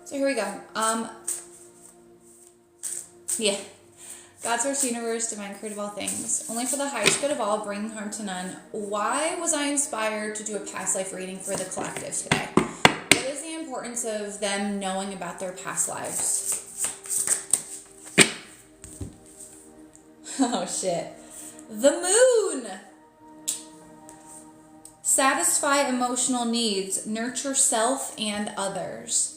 So here we go. Yeah. God source universe, divine creator of all things. Only for the highest good of all, bringing harm to none. Why was I inspired to do a past life reading for the collective today? What is the importance of them knowing about their past lives? Oh shit. The moon! Satisfy emotional needs, nurture self and others.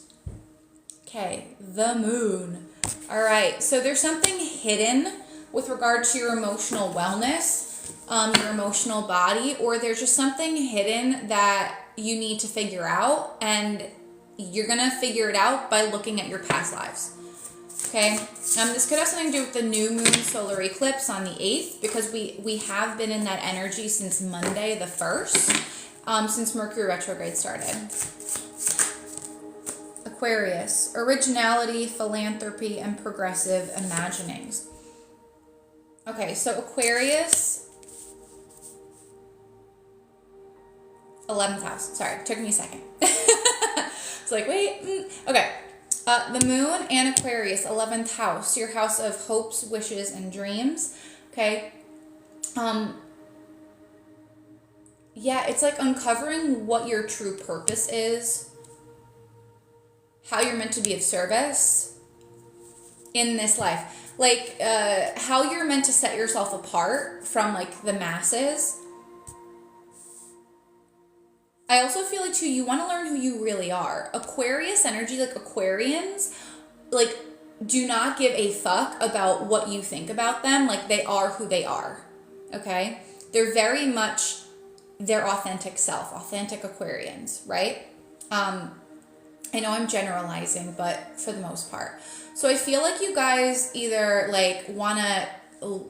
Okay, the moon. All right, so there's something hidden with regard to your emotional wellness, your emotional body, or there's just something hidden that you need to figure out, and you're gonna figure it out by looking at your past lives. Okay, this could have something to do with the new moon solar eclipse on the 8th, because we have been in that energy since Monday the 1st, since Mercury retrograde started. Aquarius, originality, philanthropy, and progressive imaginings. Okay, so Aquarius, 11th house. Sorry, took me a second. It's like, wait. Okay. The moon and Aquarius, 11th house, your house of hopes, wishes, and dreams. Okay. Yeah, it's like uncovering what your true purpose is, how you're meant to be of service in this life. Like, how you're meant to set yourself apart from, like, the masses. I also feel like, too, you want to learn who you really are. Aquarius energy, like Aquarians, like, do not give a fuck about what you think about them. Like, they are who they are, okay? They're very much their authentic self, authentic Aquarians, right? I know I'm generalizing, but for the most part. So I feel like you guys either like want to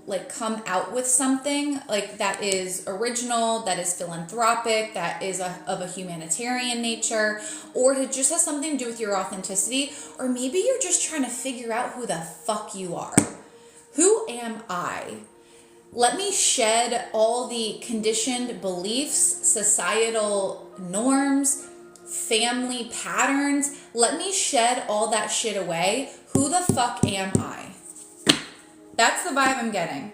like come out with something like that is original, that is philanthropic, that is of a humanitarian nature, or it just has something to do with your authenticity, or maybe you're just trying to figure out who the fuck you are. Who am I? Let me shed all the conditioned beliefs, societal norms, family patterns. Let me shed all that shit away. Who the fuck am I? That's the vibe I'm getting.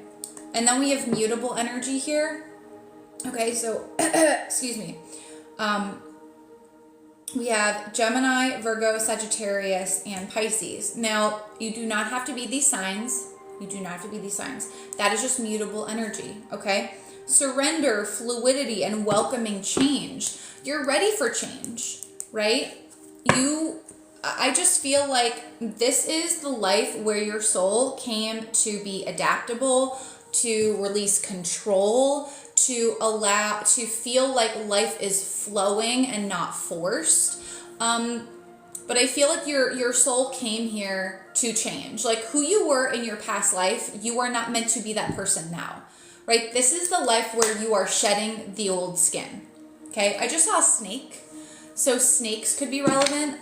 And then we have mutable energy here. Okay, so, excuse me. We have Gemini, Virgo, Sagittarius, and Pisces. Now, you do not have to be these signs. You do not have to be these signs. That is just mutable energy, okay? Surrender, fluidity, and welcoming change. You're ready for change, right? I just feel like this is the life where your soul came to be adaptable, to release control, to feel like life is flowing and not forced. But I feel like your soul came here to change. Like who you were in your past life, you are not meant to be that person now, right? This is the life where you are shedding the old skin. Okay, I just saw a snake. So snakes could be relevant.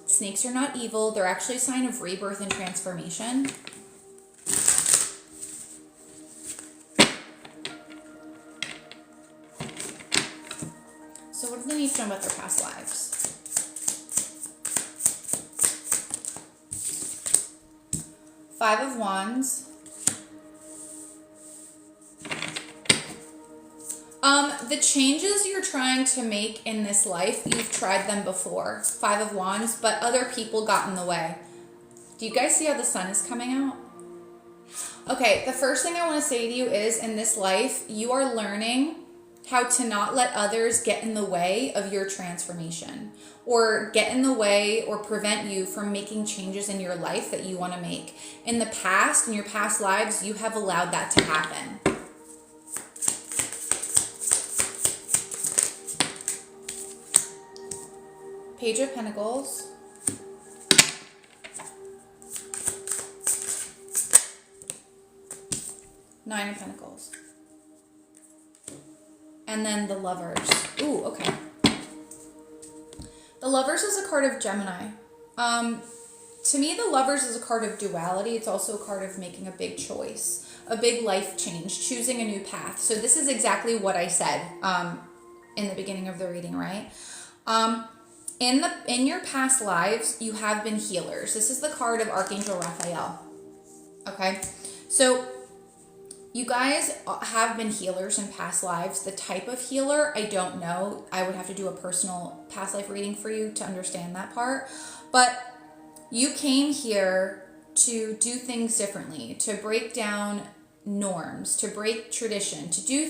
Snakes are not evil. They're actually a sign of rebirth and transformation. So what do they need to know about their past lives? Five of Wands. The changes you're trying to make in this life, you've tried them before. Five of Wands, but other people got in the way. Do you guys see how the sun is coming out? Okay, the first thing I want to say to you is, in this life, you are learning how to not let others get in the way of your transformation, or get in the way or prevent you from making changes in your life that you want to make. In the past, in your past lives, you have allowed that to happen. Page of Pentacles. Nine of Pentacles. And then the Lovers. Ooh, okay. The Lovers is a card of Gemini. To me, the Lovers is a card of duality. It's also a card of making a big choice, a big life change, choosing a new path. So this is exactly what I said in the beginning of the reading, right? in your past lives, you have been healers. This is the card of Archangel Raphael. Okay, so you guys have been healers in past lives. The type of healer, I don't know. I would have to do a personal past life reading for you to understand that part. But you came here to do things differently, to break down norms, to break tradition, to do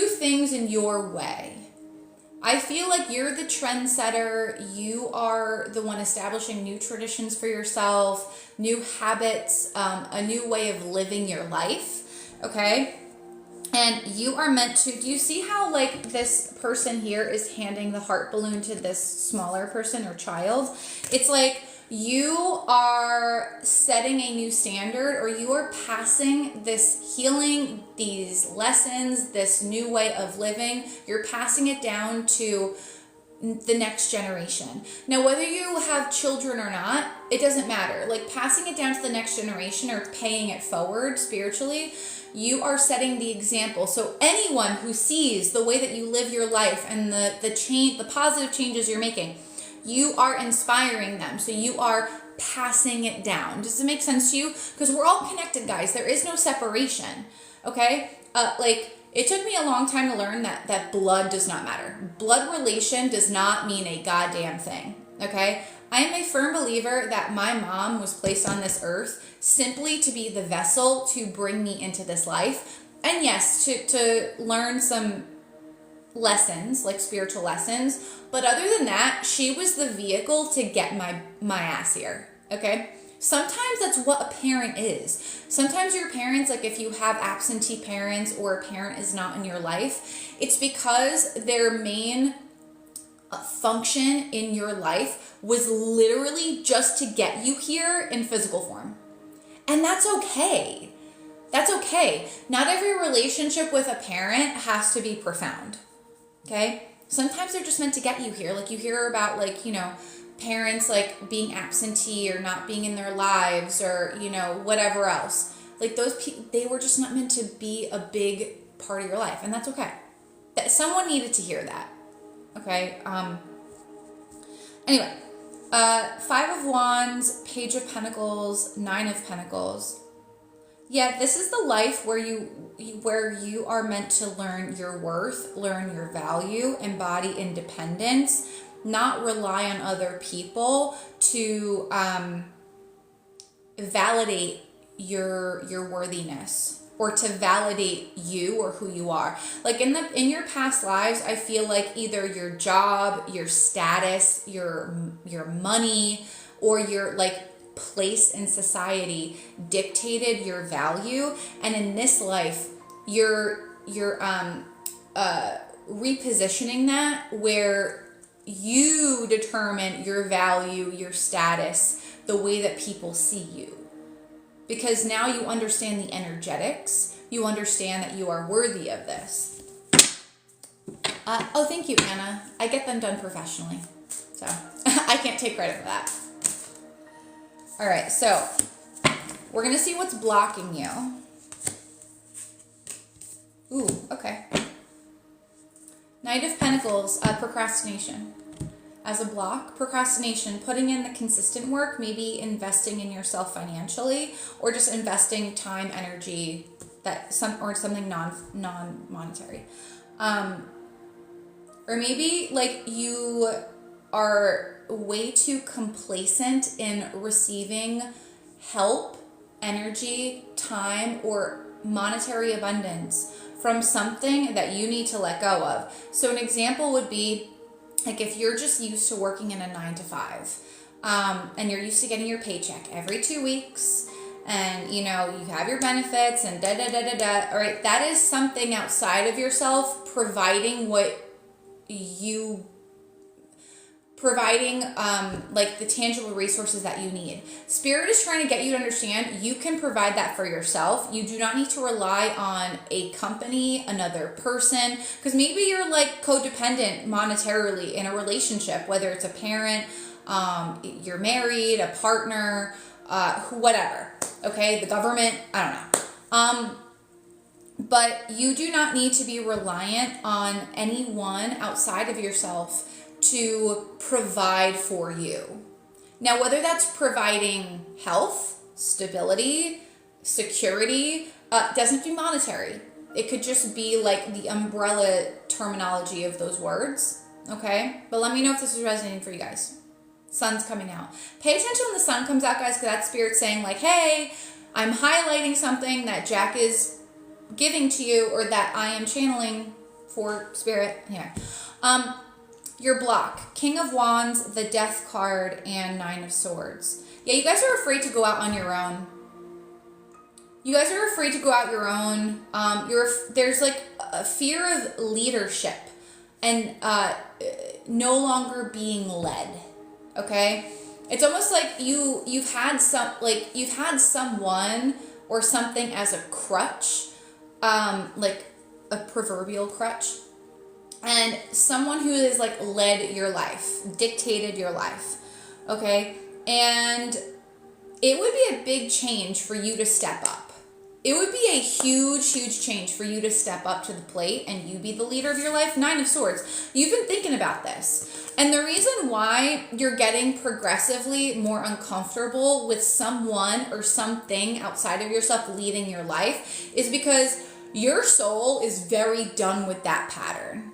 things in your way. I feel like you're the trendsetter. You are the one establishing new traditions for yourself, new habits, a new way of living your life, okay? And you are meant to, do you see how like this person here is handing the heart balloon to this smaller person or child? It's like you are setting a new standard, or you are passing this healing, these lessons, this new way of living. You're passing it down to the next generation. Now, whether you have children or not, it doesn't matter. Like passing it down to the next generation or paying it forward spiritually, you are setting the example. So anyone who sees the way that you live your life and the positive changes you're making, you are inspiring them. So you are passing it down. Does it make sense to you? Because we're all connected, guys. There is no separation. Okay? It took me a long time to learn that blood does not matter. Blood relation does not mean a goddamn thing. Okay? I am a firm believer that my mom was placed on this earth simply to be the vessel to bring me into this life. And yes, to learn some lessons, like spiritual lessons. But other than that, she was the vehicle to get my ass here. Okay? Sometimes that's what a parent is. Sometimes your parents, like if you have absentee parents or a parent is not in your life, it's because their main function in your life was literally just to get you here in physical form. And that's okay. That's okay. Not every relationship with a parent has to be profound. Okay? Sometimes they're just meant to get you here. Like you hear about parents like being absentee or not being in their lives or, whatever else. Like they were just not meant to be a big part of your life. And that's okay. Someone needed to hear that. Okay? Anyway, Five of Wands, Page of Pentacles, Nine of Pentacles. Yeah, this is the life where you are meant to learn your worth, learn your value, embody independence, not rely on other people to validate your worthiness or to validate you or who you are. Like in your past lives, I feel like either your job, your status, your money, or your place in society dictated your value, and in this life you're repositioning that where you determine your value, your status, the way that people see you, because now you understand the energetics, you understand that you are worthy of this. Thank you, Anna. I get them done professionally, so I can't take credit for that. All right, so we're going to see what's blocking you. Ooh, okay. Knight of Pentacles, procrastination. As a block, procrastination, putting in the consistent work, maybe investing in yourself financially, or just investing time, energy, something non-monetary. Or maybe you are way too complacent in receiving help, energy, time, or monetary abundance from something that you need to let go of. So an example would be if you're just used to working in a 9 to 5, and you're used to getting your paycheck every 2 weeks, and you have your benefits and all right, that is something outside of yourself providing the tangible resources that you need. Spirit is trying to get you to understand you can provide that for yourself. You do not need to rely on a company, another person, because maybe you're codependent monetarily in a relationship, whether it's a parent, you're married, a partner, whatever. Okay, the government, I don't know. But you do not need to be reliant on anyone outside of yourself to provide for you. Now, whether that's providing health, stability, security, doesn't have to be monetary. It could just be like the umbrella terminology of those words, okay? But let me know if this is resonating for you guys. Sun's coming out. Pay attention when the sun comes out, guys, because that spirit's saying like, hey, I'm highlighting something that Jack is giving to you or that I am channeling for spirit. Anyway, your block, King of Wands, the Death card, and Nine of Swords. Yeah, you guys are afraid to go out on your own. You guys are afraid to go out your own. There's like a fear of leadership and no longer being led. Okay, it's almost like you've had someone or something as a crutch, like a proverbial crutch, and someone who has like led your life, dictated your life. Okay, and it would be a big change for you to step up. It would be a huge, huge change for you to step up to the plate and you be the leader of your life. Nine of Swords. You've been thinking about this. And the reason why you're getting progressively more uncomfortable with someone or something outside of yourself leading your life is because your soul is very done with that pattern.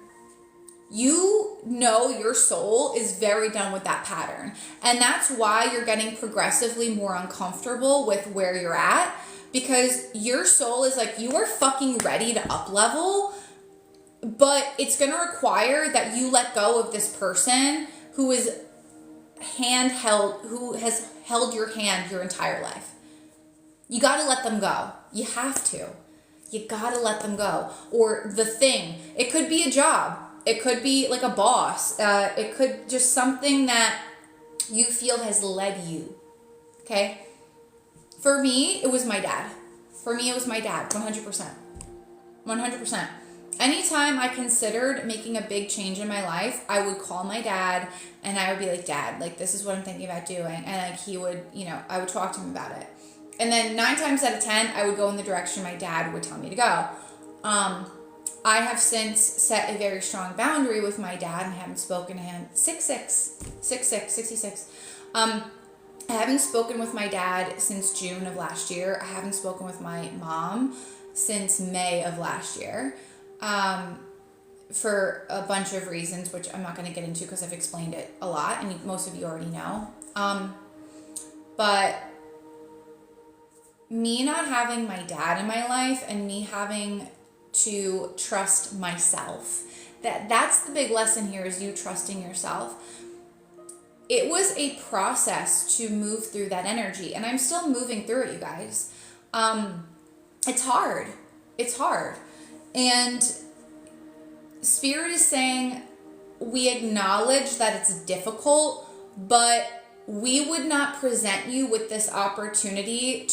You know your soul is very done with that pattern. And that's why you're getting progressively more uncomfortable with where you're at. Because your soul is like, you are fucking ready to up level, but it's going to require that you let go of this person who is handheld, who has held your hand your entire life. You got to let them go. You have to. You got to let them go. Or the thing. It could be a job. It could be like a boss. It could just something that you feel has led you. Okay? For me, it was my dad. 100%. 100%. Anytime I considered making a big change in my life, I would call my dad and I would be like, Dad, like this is what I'm thinking about doing. And like he would, I would talk to him about it. And then 9 times out of 10, I would go in the direction my dad would tell me to go. I have since set a very strong boundary with my dad and haven't spoken to him. 66. I haven't spoken with my dad since June of last year. I haven't spoken with my mom since May of last year for a bunch of reasons, which I'm not going to get into because I've explained it a lot and most of you already know. But me not having my dad in my life and me having to trust myself, that's the big lesson here is you trusting yourself. It was a process to move through that energy, and I'm still moving through it, you guys. It's hard. And Spirit is saying we acknowledge that it's difficult, but we would not present you with this opportunity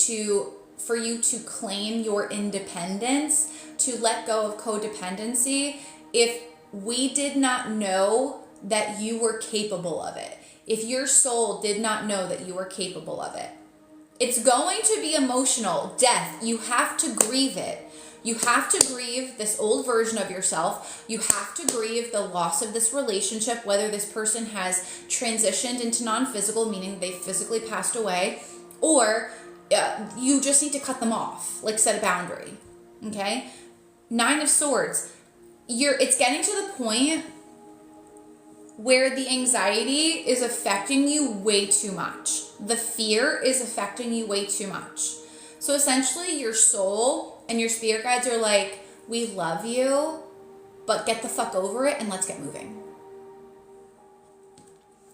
for you to claim your independence, to let go of codependency, if we did not know that you were capable of it. If your soul did not know that you were capable of it. It's going to be emotional. Death. You have to grieve it. You have to grieve this old version of yourself. You have to grieve the loss of this relationship, whether this person has transitioned into non-physical, meaning they physically passed away, or you just need to cut them off, like set a boundary. Okay? 9 of Swords. It's getting to the point where the anxiety is affecting you way too much. The fear is affecting you way too much. So essentially your soul and your spirit guides are like, we love you, but get the fuck over it and let's get moving.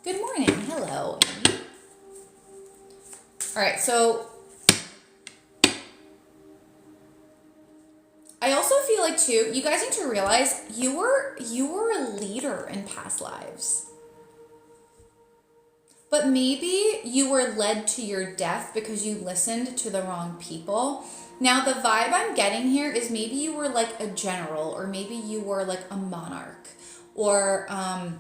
Good morning. Hello. All right, so I also feel like too, you guys need to realize you were a leader in past lives. But maybe you were led to your death because you listened to the wrong people. Now the vibe I'm getting here is maybe you were like a general, or maybe you were like a monarch, or I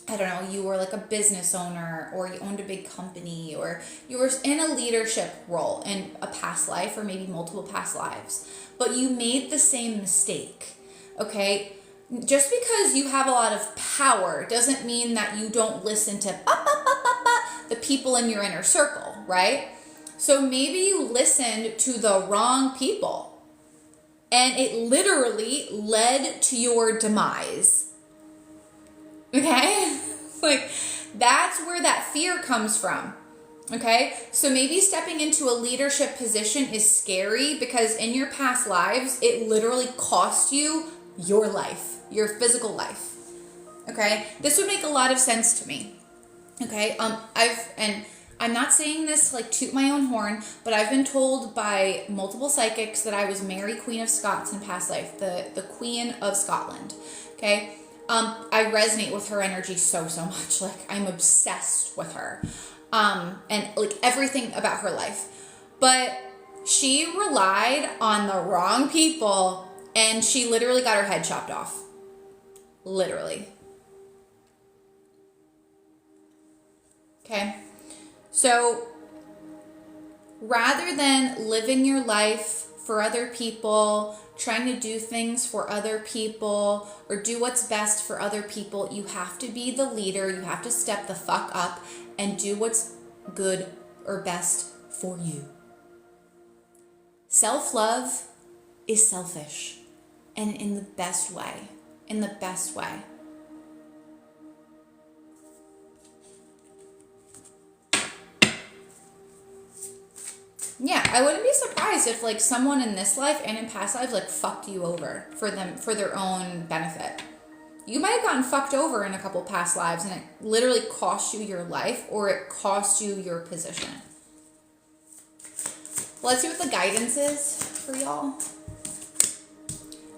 don't know, you were like a business owner, or you owned a big company, or you were in a leadership role in a past life, or maybe multiple past lives, but you made the same mistake, okay? just because you have a lot of power doesn't mean that you don't listen to the people in your inner circle, right? So maybe you listened to the wrong people and it literally led to your demise. Okay? Like, that's where that fear comes from. Okay? So maybe stepping into a leadership position is scary because in your past lives, it literally cost you your life, your physical life. Okay? This would make a lot of sense to me. Okay? I'm not saying this like toot my own horn, but I've been told by multiple psychics that I was Mary Queen of Scots in past life, the Queen of Scotland. Okay? I resonate with her energy so much. Like, I'm obsessed with her. And like everything about her life. But she relied on the wrong people and she literally got her head chopped off. Literally. Okay? So, rather than living your life for other people, trying to do things for other people, or do what's best for other people, you have to be the leader. You have to step the fuck up and do what's good or best for you. Self-love is selfish, and in the best way. In the best way. Yeah, I wouldn't be surprised if like someone in this life and in past lives like fucked you over for their own benefit. You might have gotten fucked over in a couple past lives and it literally cost you your life or it cost you your position. Let's see what the guidance is for y'all.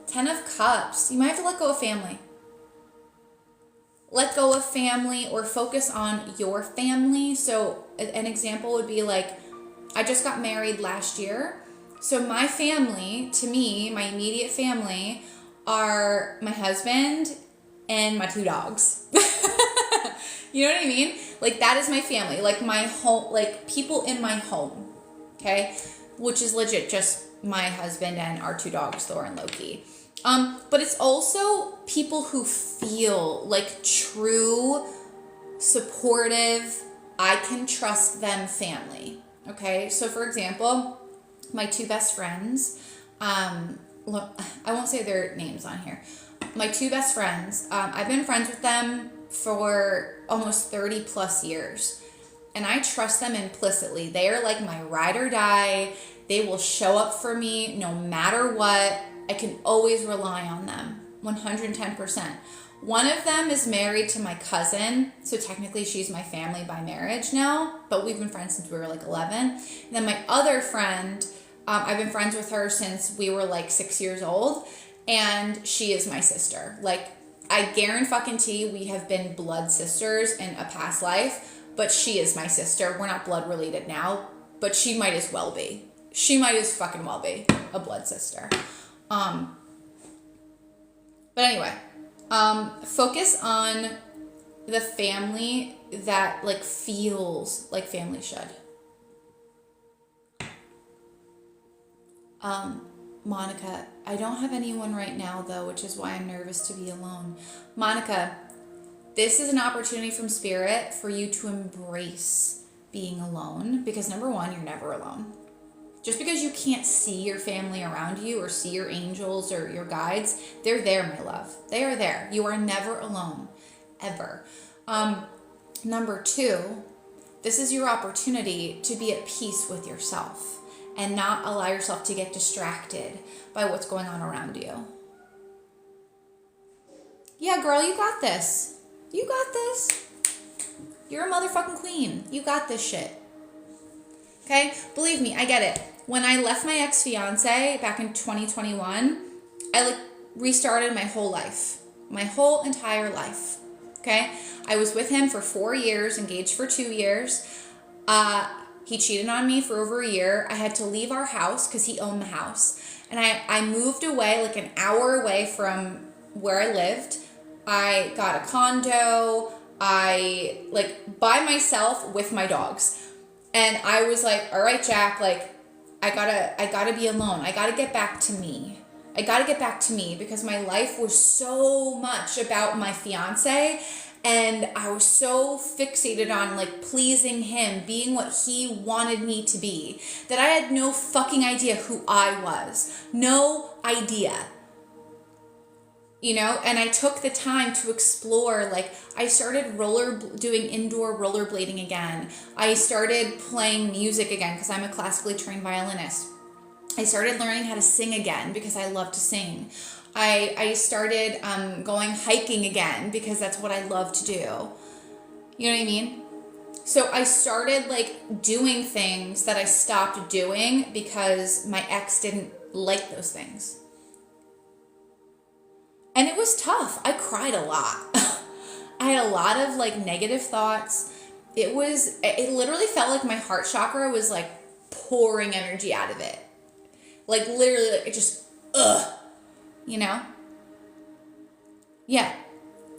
10 of Cups. You might have to let go of family. Let go of family or focus on your family. So an example would be like, I just got married last year. So my family, to me, my immediate family are my husband and my 2 dogs. You know what I mean? Like, that is my family. Like, my home, like, people in my home. Okay? Which is legit just my husband and our 2 dogs, Thor and Loki. But it's also people who feel like true, supportive, I can trust them family. Okay? So, for example, my 2 best friends, look, I won't say their names on here. My 2 best friends, I've been friends with them for almost 30 plus years. And I trust them implicitly. They are like my ride or die. They will show up for me no matter what. I can always rely on them, 110%. One of them is married to my cousin, so technically she's my family by marriage now, but we've been friends since we were like 11. And then my other friend, I've been friends with her since we were like 6 years old, and she is my sister. Like, I guarantee we have been blood sisters in a past life, but she is my sister. We're not blood related now, but she might as well be. She might as fucking well be a blood sister. But anyway, focus on the family that like feels like family should. Monica, I don't have anyone right now though, which is why I'm nervous to be alone. Monica, this is an opportunity from Spirit for you to embrace being alone because number one, you're never alone. Just because you can't see your family around you or see your angels or your guides, they're there, my love. They are there. You are never alone, ever. Number two, this is your opportunity to be at peace with yourself and not allow yourself to get distracted by what's going on around you. Yeah, girl, you got this. You got this. You're a motherfucking queen. You got this shit. Okay? Believe me, I get it. When I left my ex-fiance back in 2021, I restarted my whole life. My whole entire life. Okay? I was with him for 4 years, engaged for 2 years. He cheated on me for over a year. I had to leave our house because he owned the house. And I moved away, like an hour away from where I lived. I got a condo. I, by myself with my dogs. And I was like, all right, Jack, I gotta be alone. I gotta get back to me. I got to get back to me because my life was so much about my fiance. And I was so fixated on like pleasing him, being what he wanted me to be, that I had no fucking idea who I was. No idea. You know, and I took the time to explore. Like, I started doing indoor rollerblading again. I started playing music again because I'm a classically trained violinist. I started learning how to sing again because I love to sing. I started going hiking again because that's what I love to do. You know what I mean? So I started like doing things that I stopped doing because my ex didn't like those things. And it was tough. I cried a lot. I had a lot of like negative thoughts. It literally felt like my heart chakra was like pouring energy out of it. Like literally, like, it just, you know? Yeah.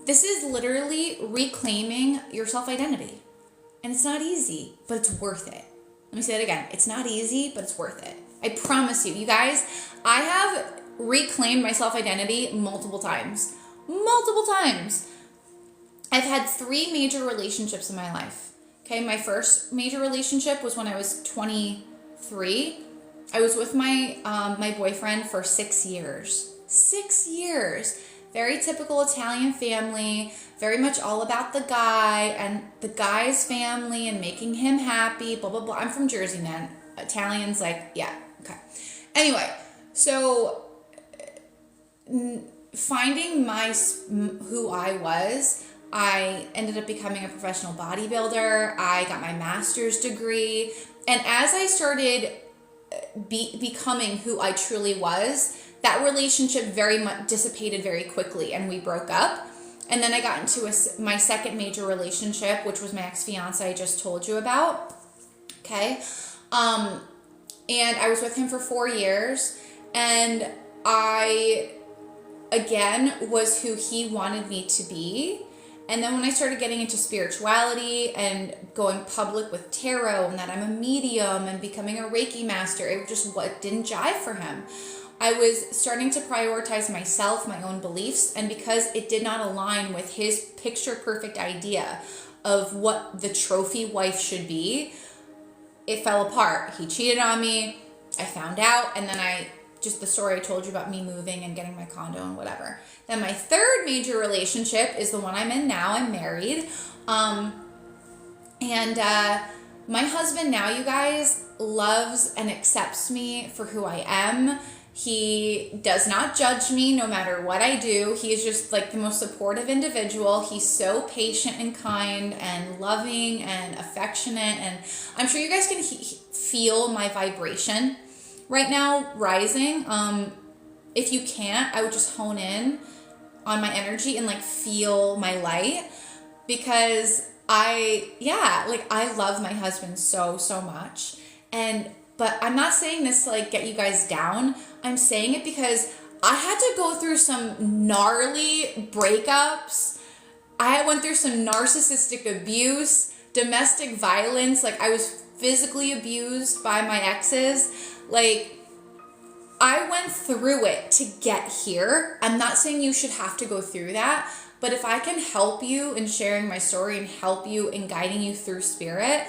This is literally reclaiming your self-identity. And it's not easy, but it's worth it. Let me say it again. It's not easy, but it's worth it. I promise you. You guys, I have reclaimed my self-identity multiple times. Multiple times. I've had 3 major relationships in my life. Okay, my first major relationship was when I was 23. I was with my boyfriend for 6 years. 6 years. Very typical Italian family. Very much all about the guy and the guy's family and making him happy. Blah, blah, blah. I'm from Jersey, man. Italians, like, yeah. Okay. Anyway, so finding who I was, I ended up becoming a professional bodybuilder. I got my master's degree. And as I started becoming who I truly was, that relationship very much dissipated very quickly and we broke up. And then I got into my second major relationship, which was my ex-fiance I just told you about. Okay. And I was with him for 4 years, and I, again, was who he wanted me to be. And then when I started getting into spirituality and going public with tarot and that I'm a medium and becoming a Reiki master, it just didn't jive for him. I was starting to prioritize myself, my own beliefs, and because it did not align with his picture-perfect idea of what the trophy wife should be, it fell apart. He cheated on me. I found out, and then the story I told you about me moving and getting my condo and whatever. Then my third major relationship is the one I'm in now. I'm married. My husband now, you guys, loves and accepts me for who I am. He does not judge me no matter what I do. He is just like the most supportive individual. He's so patient and kind and loving and affectionate. And I'm sure you guys can feel my vibration right now rising. If you can't, I would just hone in on my energy and like feel my light, because I love my husband so much. But I'm not saying this to like get you guys down. I'm saying it because I had to go through some gnarly breakups. I went through some narcissistic abuse, domestic violence. Like, I was physically abused by my exes. Like, I went through it to get here. I'm not saying you should have to go through that, but if I can help you in sharing my story and help you in guiding you through spirit,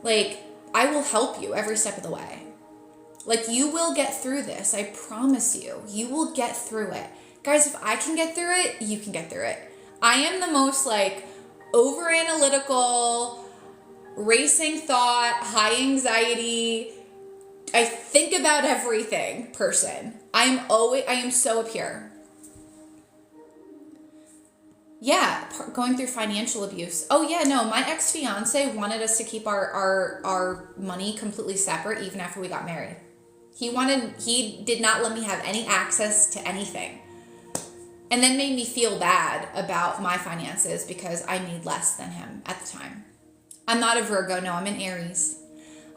like, I will help you every step of the way. Like, you will get through this. I promise you. You will get through it. Guys, if I can get through it, you can get through it. I am the most, like, over-analytical, racing thought, high anxiety, I think about everything person. I am so up here. Yeah, going through financial abuse. Oh yeah, no, my ex-fiance wanted us to keep our money completely separate even after we got married. He did not let me have any access to anything. And then made me feel bad about my finances because I made less than him at the time. I'm not a Virgo, no, I'm an Aries.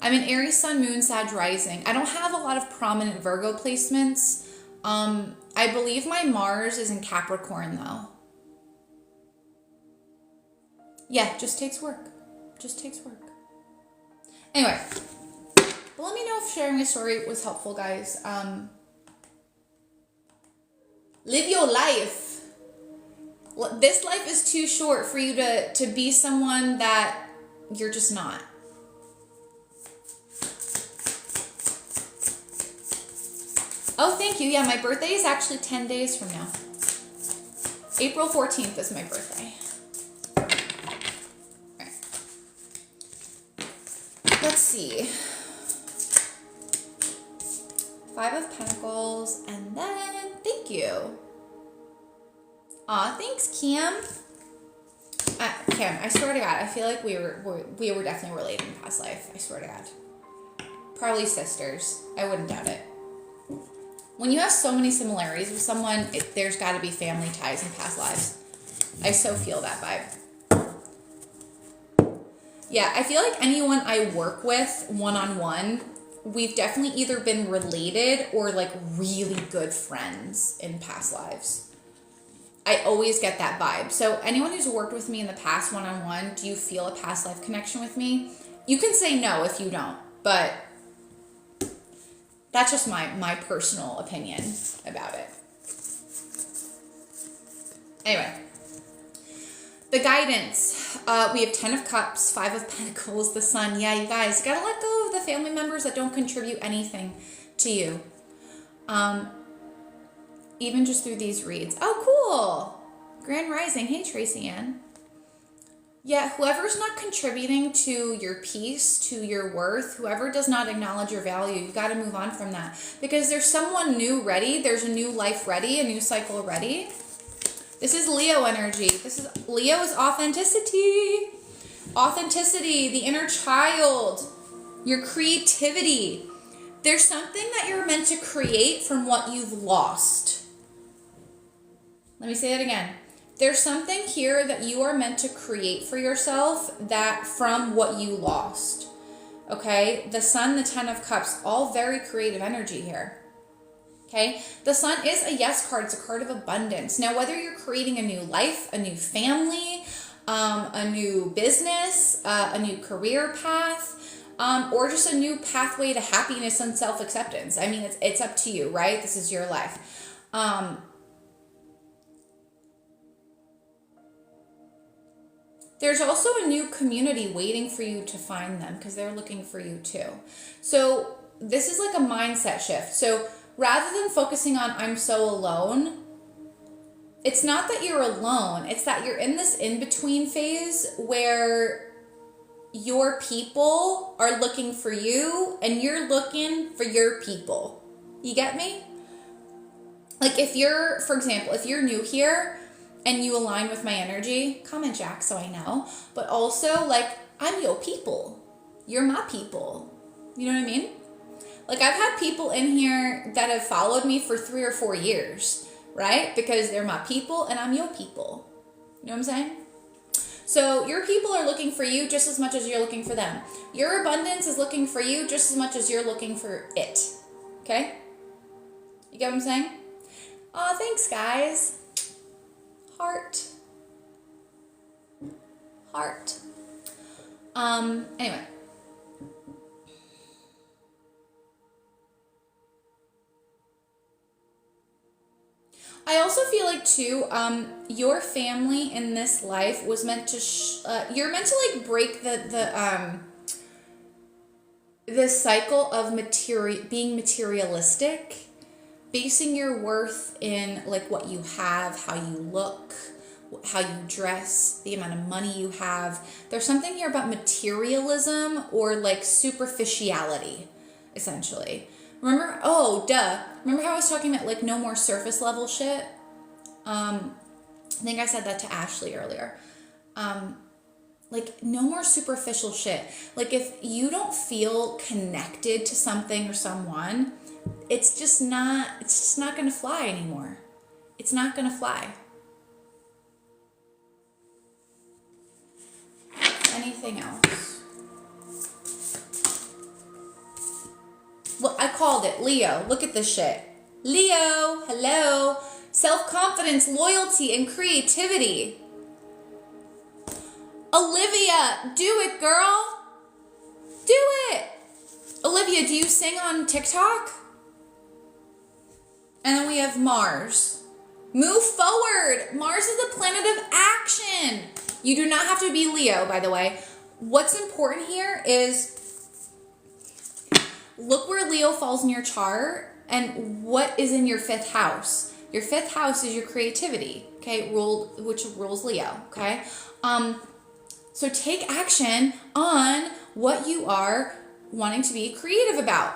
I'm an Aries Sun, Moon, Sag, Rising. I don't have a lot of prominent Virgo placements. I believe my Mars is in Capricorn though. Yeah, just takes work. Just takes work. Anyway, but let me know if sharing my story was helpful, guys. Live your life. This life is too short for you to be someone that you're just not. Oh, thank you. Yeah, my birthday is actually 10 days from now. April 14th is my birthday. All right. Let's see. 5 of Pentacles, and then, thank you. Aw, thanks, Kim. Kim, I swear to God, I feel like we were definitely related in past life. I swear to God. Probably sisters. I wouldn't doubt it. When you have so many similarities with someone, there's got to be family ties in past lives. I so feel that vibe. Yeah, I feel like anyone I work with one-on-one, we've definitely either been related or like really good friends in past lives. I always get that vibe. So anyone who's worked with me in the past one-on-one, do you feel a past life connection with me? You can say no if you don't, but that's just my personal opinion about it. Anyway, the guidance. We have 10 of Cups, 5 of Pentacles, the Sun. Yeah, you guys, you gotta let go of the family members that don't contribute anything to you. Even just through these reads. Oh, cool. Grand Rising. Hey, Tracy Ann. Yeah, whoever's not contributing to your peace, to your worth, whoever does not acknowledge your value, you got to move on from that. Because there's someone new ready. There's a new life ready, a new cycle ready. This is Leo energy. Leo is authenticity. Authenticity, the inner child, your creativity. There's something that you're meant to create from what you've lost. Let me say that again. There's something here that you are meant to create for yourself that from what you lost. Okay? The Sun, the 10 of Cups, all very creative energy here. Okay? The Sun is a yes card. It's a card of abundance. Now, whether you're creating a new life, a new family, a new business, a new career path, or just a new pathway to happiness and self-acceptance. I mean, it's up to you, right? This is your life. There's also a new community waiting for you to find them because they're looking for you too. So this is like a mindset shift. So rather than focusing on I'm so alone, it's not that you're alone. It's that you're in this in-between phase where your people are looking for you and you're looking for your people. You get me? Like if you're, for example, if you're new here and you align with my energy, comment Jack so I know. But also like I'm your people. You're my people. You know what I mean? Like I've had people in here that have followed me for 3 or 4 years, right? Because they're my people and I'm your people. You know what I'm saying? So your people are looking for you just as much as you're looking for them. Your abundance is looking for you just as much as you're looking for it. Okay? You get what I'm saying? Aw, thanks, guys. Heart. Heart. Anyway. I also feel like too, your family in this life was meant to, you're meant to like break the cycle of being materialistic, basing your worth in like what you have, how you look, how you dress, the amount of money you have. There's something here about materialism or like superficiality, essentially. Remember, remember how I was talking about like no more surface level shit? I think I said that to Ashley earlier. Like no more superficial shit. Like if you don't feel connected to something or someone, it's just not gonna fly anymore. It's not gonna fly. Anything else? Well, I called it. Leo, look at this shit. Leo, hello. Self-confidence, loyalty, and creativity. Olivia, do it, girl. Do it. Olivia, do you sing on TikTok? And then we have Mars. Move forward. Mars is the planet of action. You do not have to be Leo, by the way. What's important here is look where Leo falls in your chart and what is in your 5th house. Your 5th house is your creativity, okay, which rules Leo, okay? So take action on what you are wanting to be creative about.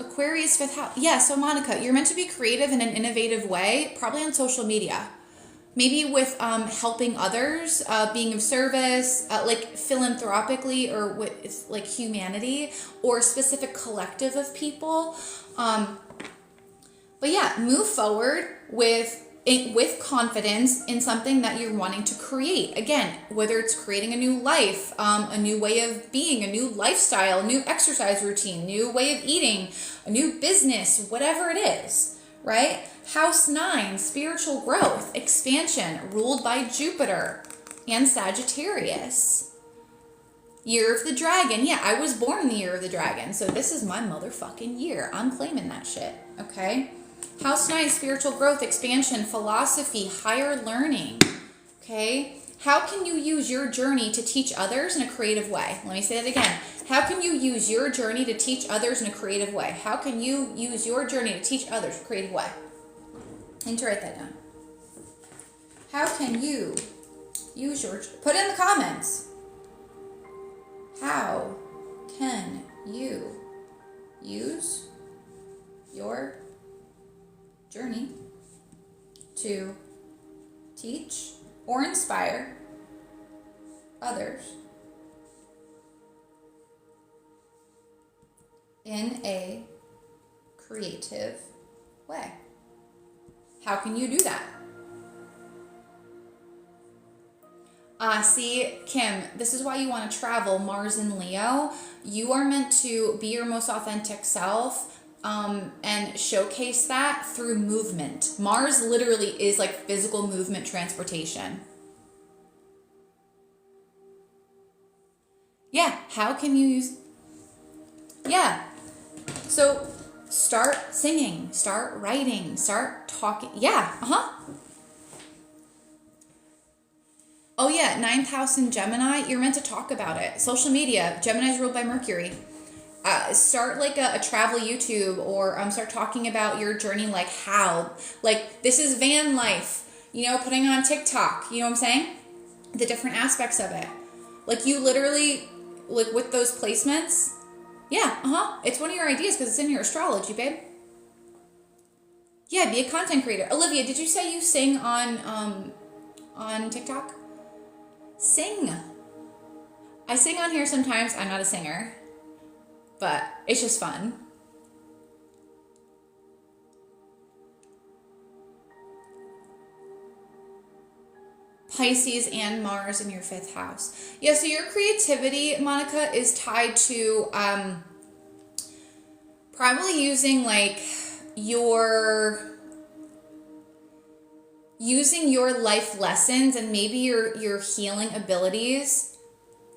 Aquarius 5th house. Yeah, so Monica, you're meant to be creative in an innovative way, probably on social media. Maybe with helping others, being of service, like philanthropically or with like humanity or a specific collective of people. But yeah, move forward with confidence in something that you're wanting to create. Again, whether it's creating a new life, a new way of being, a new lifestyle, a new exercise routine, new way of eating, a new business, whatever it is, right? House 9, spiritual growth, expansion, ruled by Jupiter and Sagittarius. Year of the Dragon. Yeah, I was born in the Year of the Dragon, so this is my motherfucking year. I'm claiming that shit, okay? House 9, spiritual growth, expansion, philosophy, higher learning, okay? How can you use your journey to teach others in a creative way? Let me say that again. How can you use your journey to teach others in a creative way? How can you use your journey to teach others in a creative way? I need to write that down. How can you use your... Put it in the comments. How can you use your journey to teach or inspire others in a creative way? How can you do that? See, Kim, this is why you want to travel. Mars and Leo. You are meant to be your most authentic self and showcase that through movement. Mars literally is like physical movement, transportation. Yeah, how can you use... Yeah, so start singing, start writing, start talking. Yeah, Oh yeah, 9th house in Gemini, you're meant to talk about it. Social media, Gemini is ruled by Mercury. Start like a travel YouTube or start talking about your journey, like how. Like, this is van life, you know, putting on TikTok, you know what I'm saying? The different aspects of it. Like, you literally, like with those placements, yeah, it's one of your ideas because it's in your astrology, babe. Yeah, be a content creator. Olivia, did you say you sing on TikTok? Sing. I sing on here sometimes. I'm not a singer, but it's just fun. Pisces and Mars in your 5th house. Yeah, so your creativity, Monica, is tied to probably using like using your life lessons and maybe your healing abilities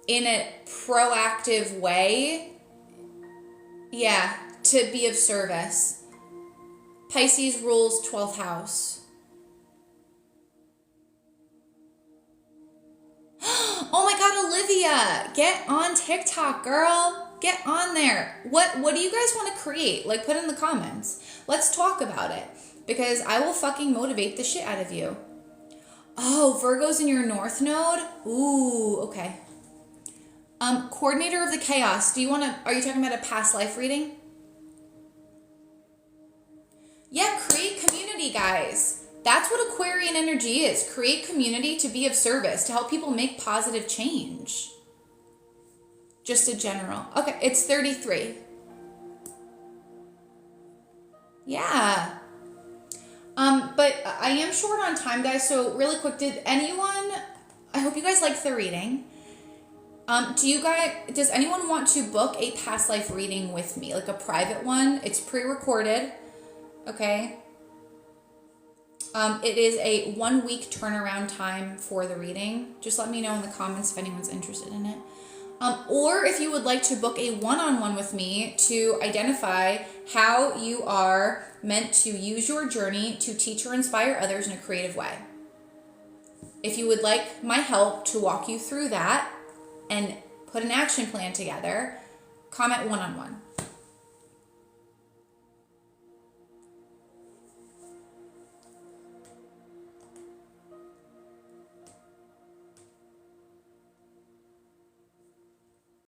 in a proactive way. Yeah, to be of service. Pisces rules 12th house. Oh my God, Olivia, get on TikTok, girl. Get on there. What do you guys want to create? Like, put in the comments. Let's talk about it because I will fucking motivate the shit out of you. Oh, Virgo's in your North Node? Ooh, okay. Coordinator of the chaos. Are you talking about a past life reading? Yeah, create community, guys. That's what Aquarian energy is. Create community to be of service, to help people make positive change. Just a general. Okay, it's 33. Yeah. But I am short on time, guys, so really quick, I hope you guys liked the reading. Does anyone want to book a past life reading with me? Like a private one? It's pre-recorded, okay? It is a 1 week turnaround time for the reading. Just let me know in the comments if anyone's interested in it. Or if you would like to book a one-on-one with me to identify how you are meant to use your journey to teach or inspire others in a creative way. If you would like my help to walk you through that and put an action plan together, comment one-on-one.